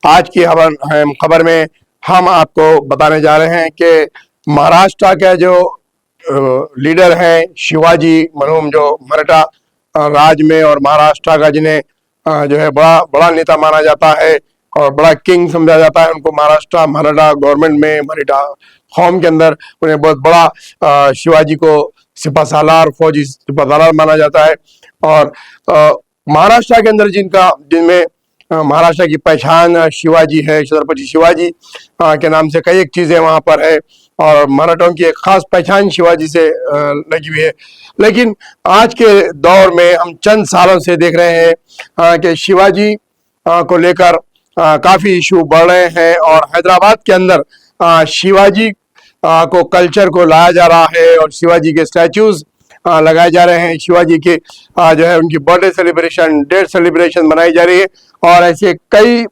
आज की खबर में हम आपको बताने जा रहे हैं कि महाराष्ट्र का जो लीडर है शिवाजी मरहूम, जो मराठा राज में और महाराष्ट्र का जिन्हें जो है बड़ा बड़ा नेता माना जाता है और बड़ा किंग समझा जाता है, उनको महाराष्ट्र मराठा गवर्नमेंट में, मराठा कौम के अंदर उन्हें बहुत बड़ा शिवाजी को सिपहसालार, फौजी सिपहसालार माना जाता है। और महाराष्ट्र के अंदर जिनमें महाराष्ट्र की पहचान शिवाजी है, छत्रपति शिवाजी के नाम से कई एक चीजें वहां पर है और मराठों की एक खास पहचान शिवाजी से लगी हुई है। लेकिन आज के दौर में हम चंद सालों से देख रहे हैं कि शिवाजी को लेकर काफी इशू बढ़ रहे हैं और हैदराबाद के अंदर शिवाजी को कल्चर को लाया जा रहा है और शिवाजी के स्टैच्यूज लगाए जा रहे हैं। शिवाजी के जो है उनकी बर्थडे सेलिब्रेशन, डेथ सेलिब्रेशन मनाई जा रही है और ऐसे कई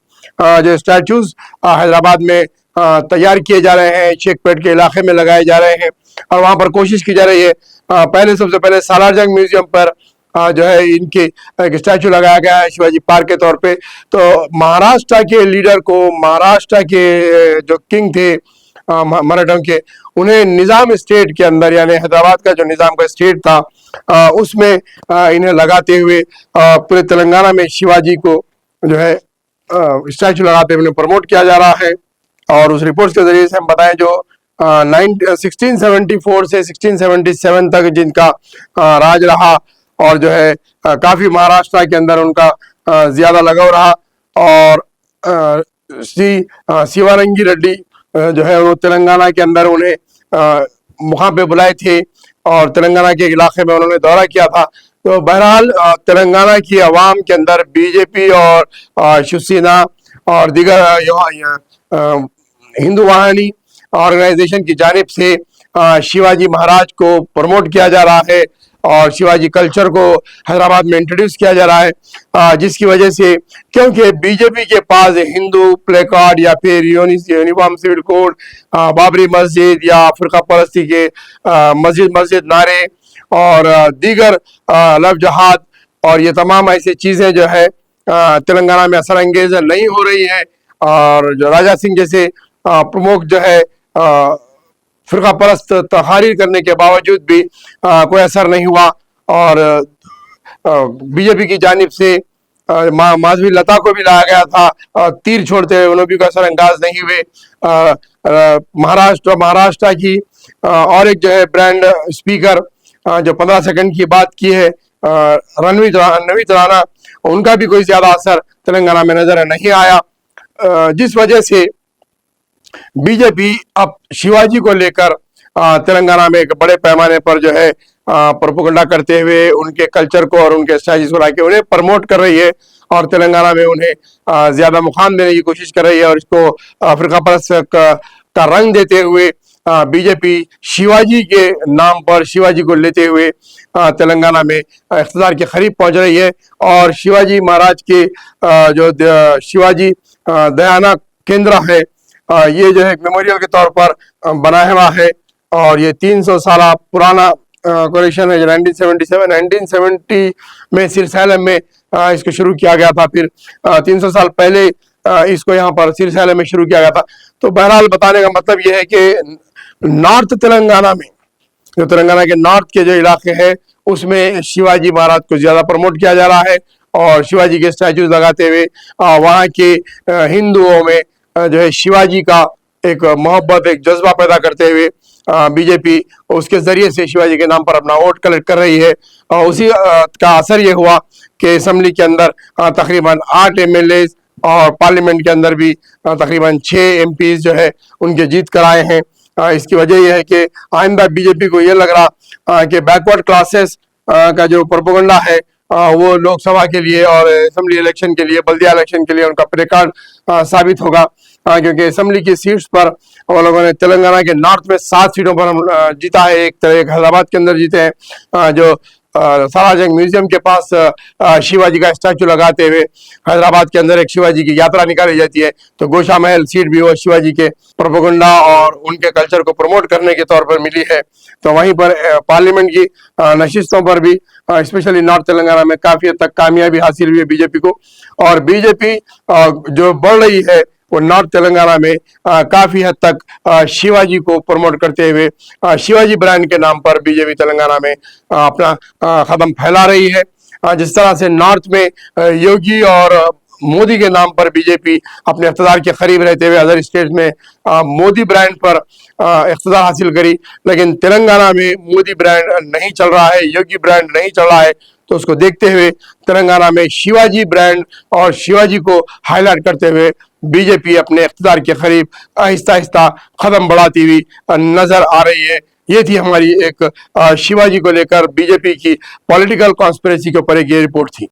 जो स्टैच्यूज हैदराबाद में तैयार किए जा रहे हैं, शेखपेट के इलाके में लगाए जा रहे हैं और वहां पर कोशिश की जा रही है। सबसे पहले सालारजंग म्यूजियम पर जो है इनके एक स्टैचू लगाया गया है शिवाजी पार्क के तौर पे। तो महाराष्ट्र के लीडर को, महाराष्ट्र के जो किंग थे मराठों के, उन्हें निजाम स्टेट के अंदर, यानी हैदराबाद का जो निजाम का स्टेट था उसमें इन्हें लगाते हुए पूरे तेलंगाना में शिवाजी को जो है स्टैचू लगाते हुए प्रमोट किया जा रहा है। और उस रिपोर्ट के जरिए से हम बताएं जो 1674 से 1677 तक जिनका राज रहा और जो है काफी महाराष्ट्र के अंदर उनका ज्यादा लगाव रहा। और श्री शिवारंगी रेड्डी जो है वो तेलंगाना के अंदर उन्हें वहां पे बुलाए थे और तेलंगाना के इलाके में उन्होंने दौरा किया था। तो बहरहाल तेलंगाना की आवाम के अंदर बीजेपी और शिवसेना और दीगर हिंदू वाहिनी ऑर्गेनाइजेशन की जानिब से शिवाजी महाराज को प्रमोट किया जा रहा है और शिवाजी कल्चर को हैदराबाद में इंट्रोड्यूस किया जा रहा है, जिसकी वजह से, क्योंकि बीजेपी के पास हिंदू प्ले कार्ड या फिर यूनिफॉर्म सिविल कोड, बाबरी मस्जिद या फिरका परस्ती के मस्जिद नारे और दीगर लव जहाद और ये तमाम ऐसी चीजें जो है तेलंगाना में असरअंगेज नहीं हो रही है। और जो राजा सिंह जैसे प्रमुख जो है फिरका परस्त तहरीर करने के बावजूद भी कोई असर नहीं हुआ और बीजेपी की जानिब से माधवी लता को भी लाया गया था तीर छोड़ते हुए, उन्हें भी कोई असर अंदाज नहीं हुए। महाराष्ट्र की और एक जो है ब्रांड स्पीकर जो 15 सेकंड की बात की है, रणवीर राणा, उनका भी कोई ज्यादा असर तेलंगाना में नजर नहीं आया, जिस वजह से बीजेपी अब शिवाजी को लेकर तेलंगाना में एक बड़े पैमाने पर जो है प्रोपेगेंडा करते हुए उनके कल्चर को और उनके स्टाइल्स को लाके उन्हें प्रमोट कर रही है और तेलंगाना में उन्हें ज्यादा मुकाम देने की कोशिश कर रही है और इसको फिरका परस्त का रंग देते हुए बीजेपी शिवाजी के नाम पर, शिवाजी को लेते हुए तेलंगाना में इख्तिदार के करीब पहुंच रही है। और शिवाजी महाराज के जो शिवाजी दयाना केंद्र है, ये जो है मेमोरियल के तौर पर बनाया हुआ है और ये 300 साल पुराना कलेक्शन है जो 1970 में सिरसैलम में इसको शुरू किया गया था। फिर 300 साल पहले इसको यहाँ पर सिरसैलम में शुरू किया गया था। तो बहरहाल बताने का मतलब यह है कि नॉर्थ तेलंगाना में, जो तेलंगाना के नॉर्थ के जो इलाके हैं उसमें शिवाजी महाराज को ज्यादा प्रमोट किया जा रहा है और शिवाजी के स्टैचूज लगाते हुए वहाँ के हिंदुओं में जो है शिवाजी का एक मोहब्बत, एक जज्बा पैदा करते हुए बीजेपी उसके जरिए से शिवाजी के नाम पर अपना वोट कलेक्ट कर रही है। उसी का असर ये हुआ कि असेंबली के अंदर तकरीबन 8 MLA और पार्लियामेंट के अंदर भी तकरीबन 6 MPs जो है उनके जीत कर आए हैं। इसकी वजह यह है कि आइंदा बीजेपी को ये लग रहा कि बैकवर्ड क्लासेस का जो प्रोपेगेंडा है वो लोकसभा के लिए और असेंबली इलेक्शन के लिए, बल्दिया इलेक्शन के लिए उनका प्ले कार्ड साबित होगा, क्योंकि असेंबली की सीट्स पर वो लोगों ने तेलंगाना के नॉर्थ में 7 सीटों पर हम जीता है, एक हैदराबाद के अंदर जीते हैं जो सालारजंग म्यूजियम के पास शिवाजी का स्टैचू लगाते हुए हैदराबाद के अंदर एक शिवाजी की यात्रा निकाली जाती है। तो गोशा महल सीट भी वो शिवाजी के प्रोपेगेंडा और उनके कल्चर को प्रमोट करने के तौर पर मिली है। तो वहीं पर पार्लियामेंट की नशिस्तों पर भी स्पेशली नॉर्थ तेलंगाना में काफी हद तक कामयाबी हासिल हुई है बीजेपी को। और बीजेपी जो बढ़ रही है वो नॉर्थ तेलंगाना में काफी हद तक शिवाजी को प्रमोट करते हुए शिवाजी ब्रांड के नाम पर बीजेपी तेलंगाना में अपना कदम फैला रही है। जिस तरह से नॉर्थ में योगी और मोदी के नाम पर बीजेपी अपने इख्तिदार के करीब रहते हुए अदर स्टेट में मोदी ब्रांड पर इख्तिदार हासिल करी, लेकिन तेलंगाना में मोदी ब्रांड नहीं चल रहा है, योगी ब्रांड नहीं चल रहा है। तो उसको देखते हुए तेलंगाना में शिवाजी ब्रांड और शिवाजी को हाईलाइट करते हुए बीजेपी अपने इख्तिदार के करीब आहिस्ता आहिस्ता कदम बढ़ाती हुई नजर आ रही है। ये थी हमारी एक शिवाजी को लेकर बीजेपी की पॉलिटिकल कॉन्स्पिरेसी के ऊपर एक ये रिपोर्ट थी।